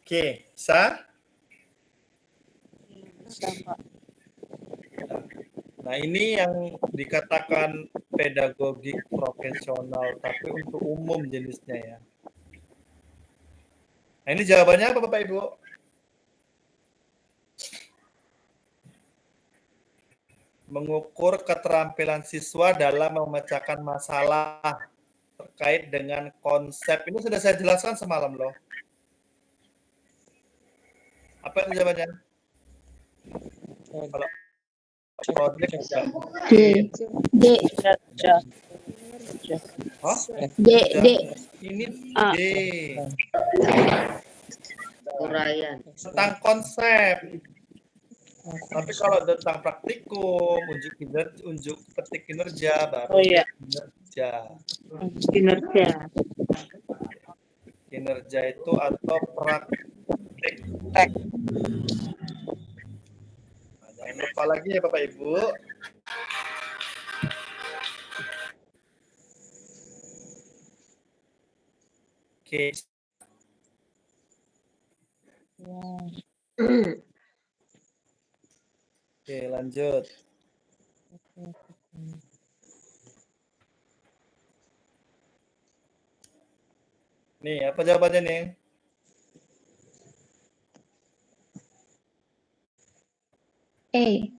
Oke, bisa? Nah, ini yang dikatakan pedagogik profesional, tapi untuk umum jenisnya ya. Nah, ini jawabannya apa Bapak Ibu? Mengukur keterampilan siswa dalam memecahkan masalah terkait dengan konsep. Ini sudah saya jelaskan semalam loh. Apa itu jawabannya? Kalau project juga. D. Oh? D. D. Ini A. D. Uraian. Tentang konsep. Tapi kalau tentang praktikum, unjuk petik kinerja, baru Oh iya. kinerja. Kinerja. Kinerja itu atau praktik. Nah, jangan lupa lagi ya Bapak Ibu. Oke. Oke, lanjut. Nih, apa jawabannya nih? E.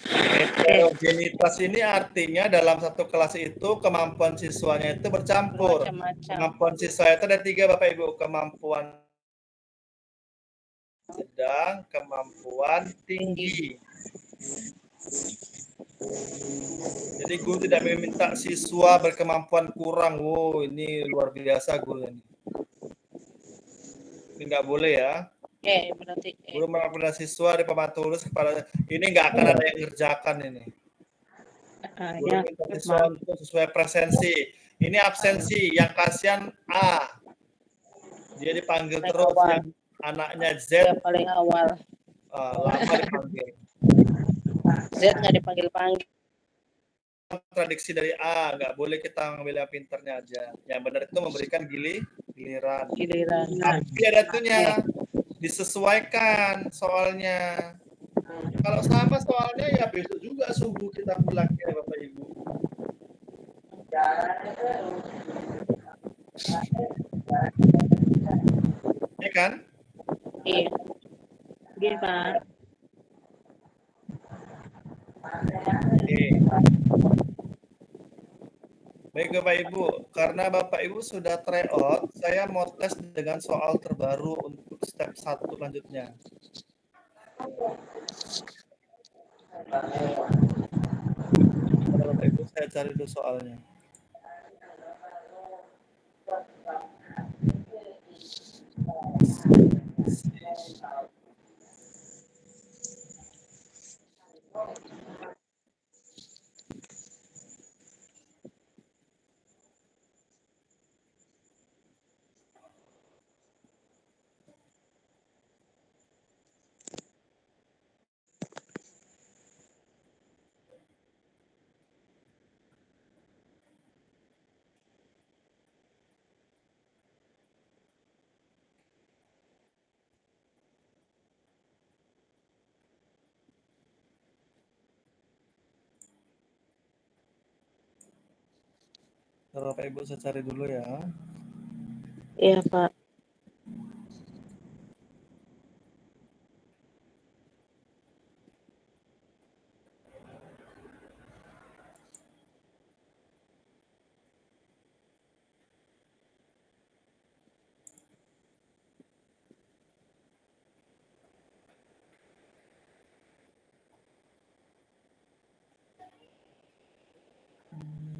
Heterogenitas ini artinya dalam satu kelas itu kemampuan siswanya itu bercampur. Macam-macam. Kemampuan siswa itu ada 3 Bapak Ibu. Kemampuan sedang, kemampuan tinggi. Jadi guru tidak meminta siswa berkemampuan kurang. Wow, ini luar biasa guru ini. Ini nggak boleh ya. Berarti Guru mengakomodasi siswa di papan tulis kepada ini nggak akan ada yang ngerjakan ini. Guru Ya. minta siswa untuk sesuai presensi. Ini absensi. Yang kasihan A. Dia dipanggil Paling terus. awal. Yang anaknya Z yang paling awal. lama dipanggil. Z nggak dipanggil-panggil. Kontradiksi dari A. Nggak boleh kita mengambil yang pinternya aja. Yang benar itu memberikan giliran. Giliran. Tapi ada tuhnya. Disesuaikan soalnya. Kalau sama soalnya ya besok juga subuh kita pulang ya Bapak Ibu. Ya kan? Iya. Iya, Pak. Oke. Baik Bapak Ibu, karena Bapak Ibu sudah try out, saya mau tes dengan soal terbaru untuk step 1 lanjutnya. Bapak Ibu, saya cari dulu soalnya. Bapak Ibu, saya cari dulu ya. Iya, Pak.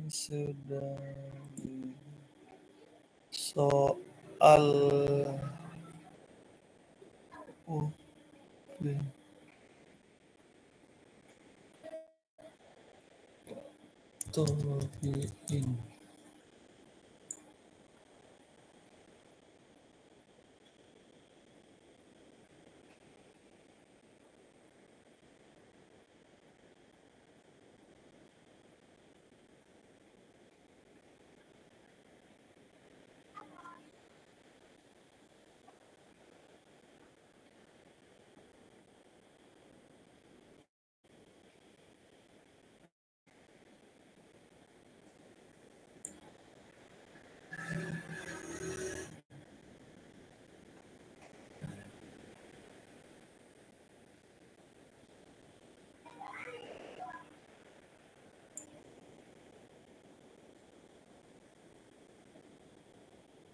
Sudah soal Tobiin.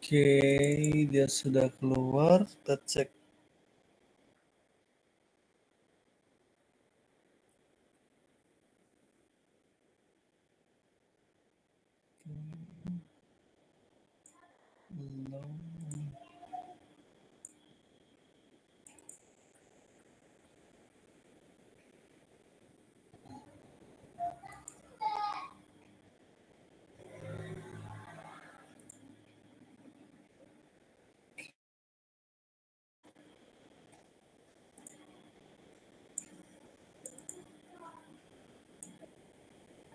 Oke, dia sudah keluar. Kita cek. Belum.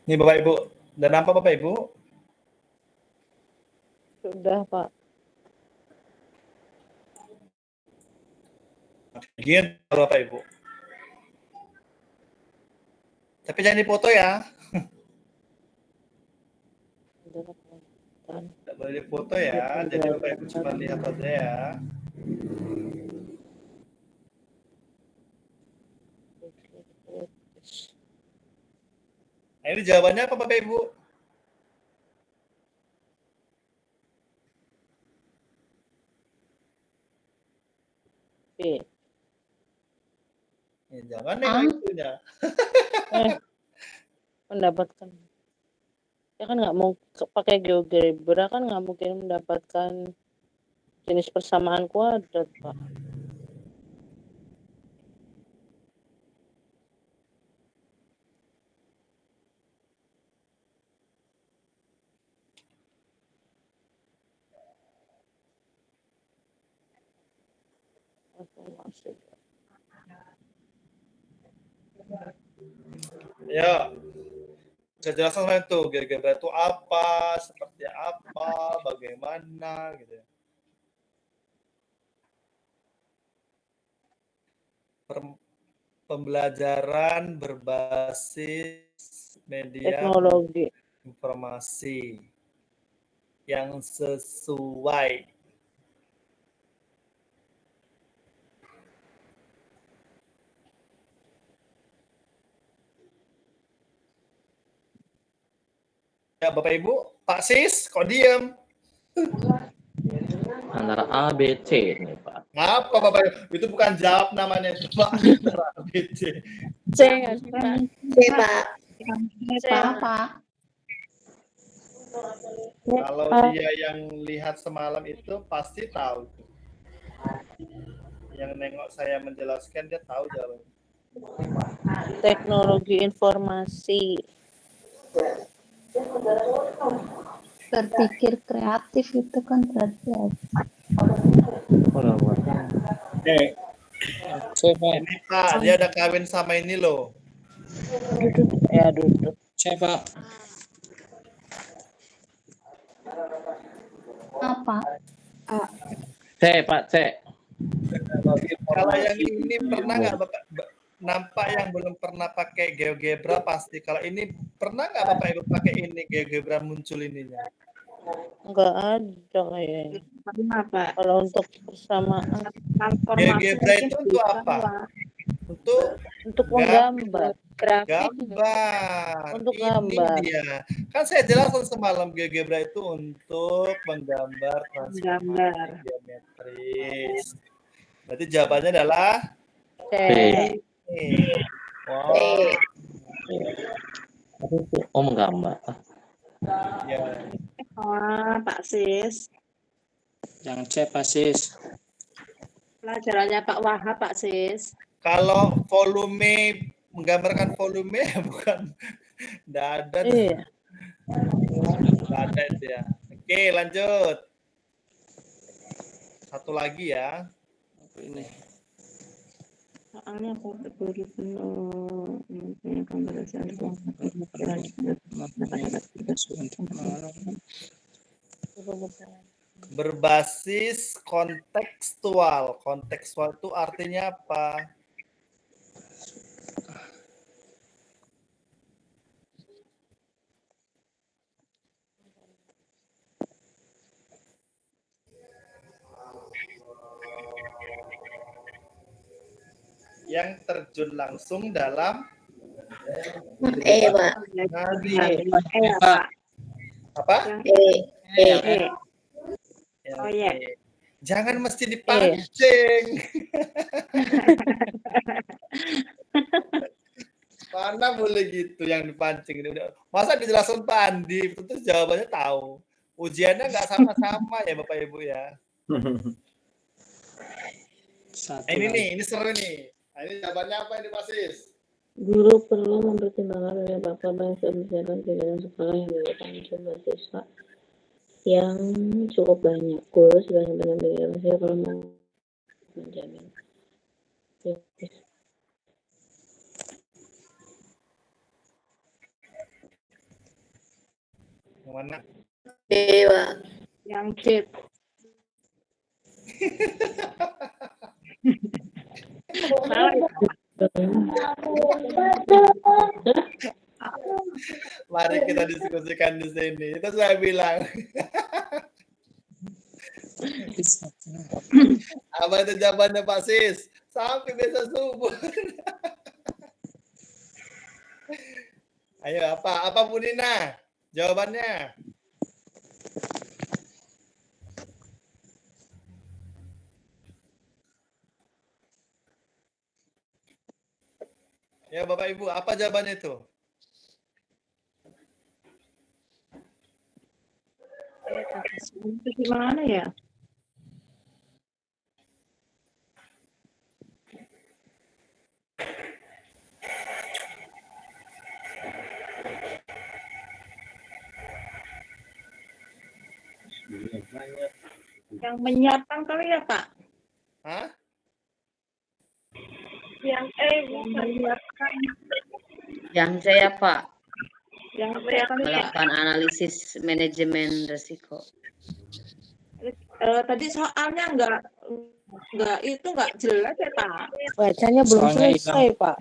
Nih Bapak Ibu, dan apa Bapak Ibu? Sudah, Pak. Gini Bapak Ibu. Tapi jangan dipoto ya. Tidak boleh dipoto ya. Jadi Bapak Ibu cuma lihat aja ya. Nah, ini jawabannya apa Bapak Ibu? B. Ya, jangan nengok itunya. Mendapatkan. Ya kan nggak mau pakai GeoGebra kan nggak mungkin mendapatkan jenis persamaan kuadrat, Pak. Ya, saya jelaskan sama itu. GeoGebra itu apa, seperti apa, bagaimana, gitu ya. pembelajaran berbasis media Teknologi. informasi yang sesuai. Ya Bapak Ibu, Pak Sis, kok diem? Antara A, B, C nih Pak. Ngapa Bapak Ibu? Itu bukan jawab namanya itu Pak. ABC. C nggak sih, Pak? C, Pak. Pak. Kalau dia yang lihat semalam itu pasti tahu. Yang nengok saya menjelaskan dia tahu jawabannya. Teknologi informasi. Berpikir kreatif itu kan berarti C Pak. Ini Pak, dia ada kawin sama ini loh. Ya duduk. C Pak. apa? C Pak, C. Kalau yang ini pernah nggak Bapak nampak yang belum pernah pakai GeoGebra pasti. Kalau ini pernah nggak Bapak Ibu pakai ini GeoGebra muncul ininya? Enggak ada kayaknya. Pernah, Pak. Kalau untuk persamaan, GeoGebra itu untuk apa? Untuk menggambar. gambar. Untuk Ini gambar. dia. Kan saya jelaskan semalam GeoGebra itu untuk menggambar transformasi geometris. Berarti jawabannya adalah C. wow. Oh, menggambar. Ya. Pak Sis. Yang C Pak Sis. Pelajarannya Pak Wahab, Pak Sis. Kalau volume menggambarkan volume bukan enggak ada. Iya. Enggak ada itu ya. Oke, lanjut. Satu lagi ya. Ini. Soalnya aku berburu penuh. Berbasis kontekstual. Kontekstual itu artinya apa? Yang terjun langsung dalam Pak. Pak. apa? E. Oh, iya. Jangan mesti dipancing. Mana boleh gitu yang dipancing ini udah. Masa dijelasin Pak Andi, terus jawabannya tahu. Ujiannya nggak sama-sama ya Bapak Ibu ya. Ini seru nih. Nah, ini jawabannya apa ini Pak Sis? Guru perlu mempertimbangkan banyak faktor baik kebijakan kegiatan sekolah yang dilakukan jumlah siswa yang cukup banyak. Guru sebanyak-banyak siswa kalau mau menjamin. Yang mana? D, Pak. Yang C. Mari kita diskusikan di sini. Itu saya bilang. Apa itu jawabannya Pak Sis? Sampai besok subuh. Ayo apa Bu Nina? Jawabannya. Ya Bapak Ibu, apa jawabannya itu? Gimana ya? Yang menyiapkan kali ya Pak? Hah? Yang menyiapkan. Yang saya Pak, Yang menyiapkan. melakukan analisis manajemen risiko. Tadi soalnya enggak jelas ya, Pak. Bacanya belum Soalnya selesai, Pak.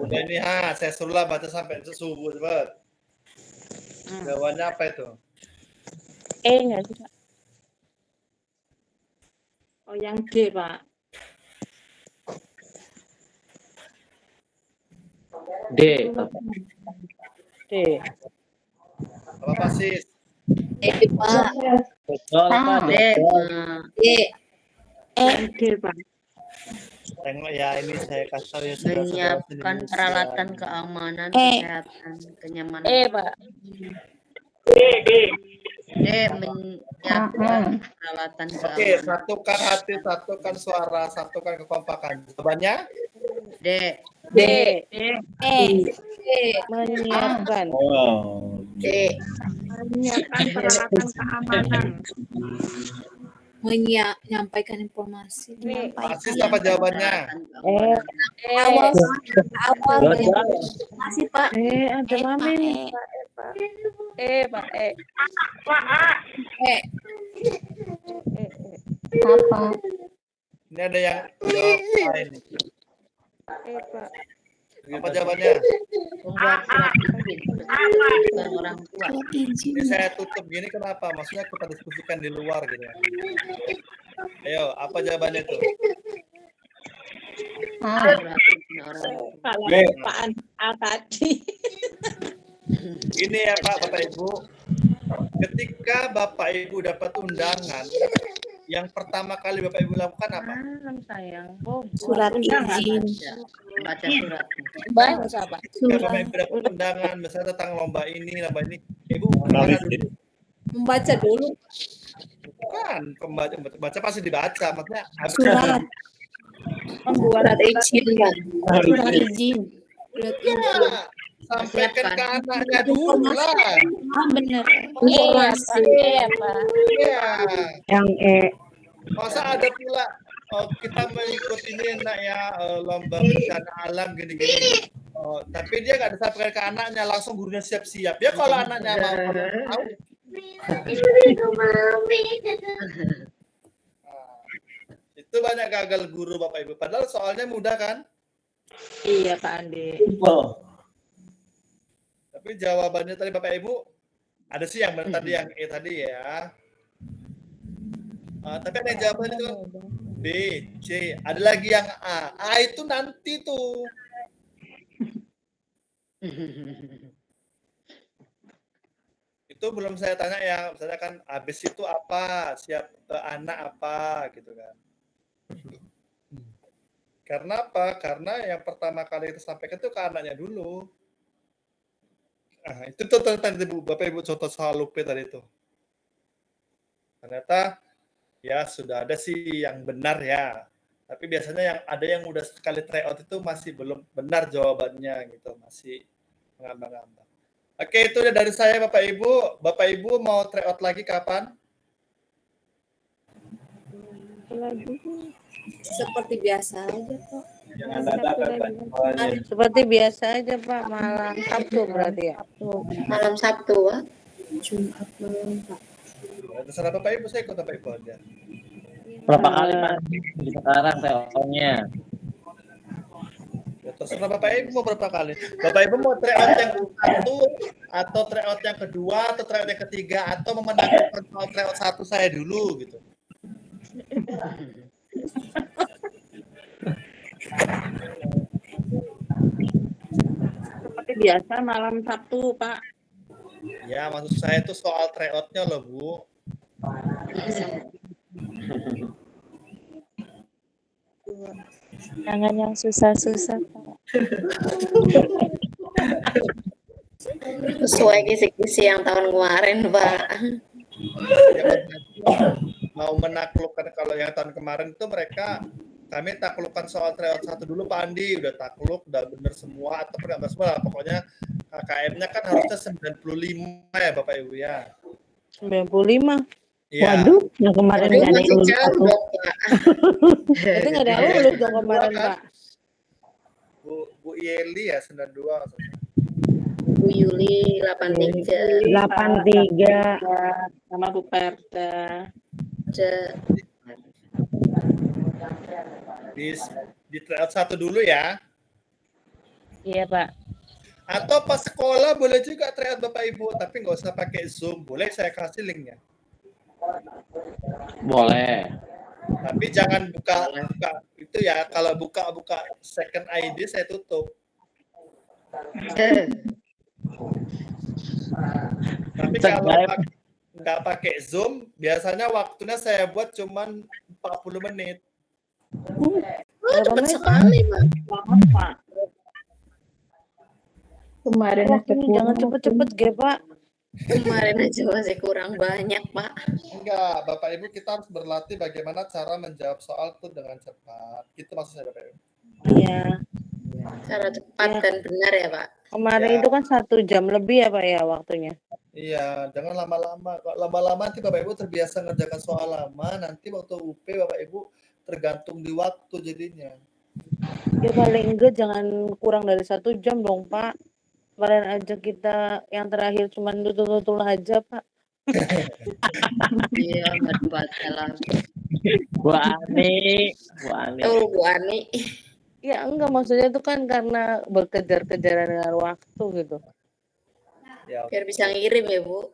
Udah ini saya suruh baca sampai subuh cepet. Jawabannya apa itu? Enggak sih, Pak. Oh, yang D, Pak. D. D. Apa Sis? Pak. Betul, Pak. D. D. Yang D, Pak. Tengok ya, ini saya kasih tahu ya saudara-saudara Menyiapkan se-Indonesia. peralatan keamanan, kesehatan, kenyamanan. Pak. D. Menyiapkan peralatan Oke, keamanan. satukan hati, satukan suara, satukan kekompakan. Jawabannya? D. D. D. Menyiapkan. D. Menyiapkan peralatan keamanan. Menyampaikan informasi. Sis apa jawabannya? Awal informasi, Pak. Ada mami nih, Pak. Pak. Apa? Ini ada yang jawab lain. Pak. Apa jawabannya? Membuat surat izin dengan orang tua. Ini saya tutup gini kenapa? Maksudnya kita diskusikan di luar gitu. Ayo, apa jawabannya tuh? Surat izin orang tua. Pak tadi. Ini ya Pak, Bapak Ibu. Ketika Bapak Ibu dapat undangan, yang pertama kali Bapak Ibu lakukan apa? Sayang. Surat izin. Baca surat. Baca, Pak. Ketika Bapak Ibu dapat undangan, misalnya tentang lomba ini, Ibu gimana dulu? Membaca dulu. Bukan, baca pasti dibaca. Maksudnya Surat. Membuat izin, Pak. Surat izin. Ya, sampaikan ke anaknya dulu lah. Benar. Informasi. Pak. Ya. Yang E. Masa ada pula kita mengikuti ini nak ya lomba bencana alam gini-gini. Tapi dia nggak disampaikan ke anaknya, langsung gurunya siap-siap. Ya kalau anaknya mau tahu. Itu banyak gagal guru Bapak Ibu. Padahal soalnya mudah kan? Iya, Pak Andi. Tapi jawabannya tadi Bapak Ibu ada sih yang benar tadi yang E tadi ya. Tapi ada yang jawabannya itu B, C, ada lagi yang A. A itu nanti tuh. Itu belum saya tanya ya, misalnya kan habis itu apa, siap anak apa gitu kan. Karena apa? Karena yang pertama kali kita sampaikan itu ke anaknya dulu. Nah, itu tuh tadi Bapak Ibu contoh soal Lupe tadi itu. Ternyata ya sudah ada sih yang benar ya. Tapi biasanya yang ada yang udah sekali tryout itu masih belum benar jawabannya gitu, masih mengambang-ambang. Oke, itu udah dari saya Bapak Ibu. Bapak Ibu mau tryout lagi kapan? Seperti biasa aja, Pak. Jangan dadakan. Seperti biasa aja, Pak. Malam Sabtu berarti ya? Malam Sabtu, Pak. Jumat malam, Pak. Terserah Bapak Ibu, saya ikut Bapak Ibu aja. Berapa kali Pak sekarang teleponnya? Ya, terserah Bapak Ibu mau berapa kali. Bapak Ibu mau tryout yang satu, atau tryout yang kedua, atau tryout yang ketiga, atau memenangkan soal tryout satu saya dulu gitu. Seperti biasa malam Sabtu, Pak. Ya, maksud saya itu soal tryoutnya loh, Bu. Jangan yang susah-susah, Pak. Sesuai kisi-kisi yang tahun kemarin, Pak. Mau menaklukkan kalau yang tahun kemarin itu kami taklukkan soal tryout satu dulu Pak Andi, udah takluk, udah bener semua atau nggak semua lah, pokoknya KKM-nya kan harusnya 95 ya Bapak Ibu ya. 95. Ya. Waduh, yang kemarin nggak ada yang lulus. Berarti nggak ada yang lulus dong kemarin, Pak. Bu Yeli ya 92. Bu Yuli 83. 83 sama Bu Perda. Di tryout 1 dulu ya. Iya, Pak. Atau pas sekolah boleh juga tryout Bapak Ibu, tapi nggak usah pakai Zoom. Boleh saya kasih linknya. Boleh. Tapi jangan buka itu ya. Kalau buka second ID saya tutup. Tapi kalau nggak pakai Zoom, biasanya waktunya saya buat cuman 40 menit. Cepat sekali, Pak. Pak. Kemarin Waktunya jangan cepet-cepet, Ge, Pak. Kemarin aja masih kurang banyak, Pak. Enggak, Bapak Ibu kita harus berlatih bagaimana cara menjawab soal itu dengan cepat. Itu maksud saya Bapak Ibu. Iya. Cara cepat dan benar ya, Pak. Kemarin Ya. itu kan 1 jam lebih ya, Pak ya waktunya. Iya, jangan lama-lama. Kalau lama-lama nanti Bapak Ibu terbiasa ngerjakan soal lama, nanti waktu UP Bapak Ibu tergantung di waktu jadinya. Ya paling enggak jangan kurang dari 1 jam dong, Pak. Kemarin aja kita yang terakhir cuma tutul-tutul aja, Pak. Iya, nggak dibaca lagi. Bu Ani. Bu Ani. Ya enggak, maksudnya itu kan karena berkejar-kejaran dengan waktu gitu. Ya, Biar bisa ngirim ya, Bu.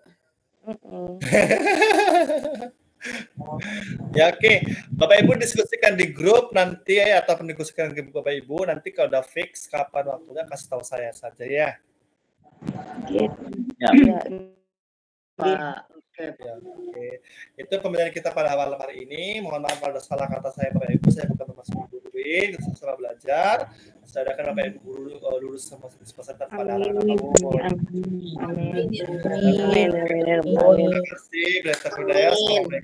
Ya oke. Bapak Ibu diskusikan di grup nanti ya, atau diskusikan di Bapak Ibu nanti kalau udah fix kapan waktunya kasih tahu saya saja ya. Ya. Pak. Oke. Ya, oke. Itu pembelajaran kita pada malam hari ini. Mohon maaf kalau ada salah kata saya Bapak Ibu. Saya bukan termasuk guruin, sama belajar. Saya akan Bapak Ibu guru lulus sama peserta pada anak-anak kamu. Amin. Terima kasih. Belajar budaya. Assalamualaikum.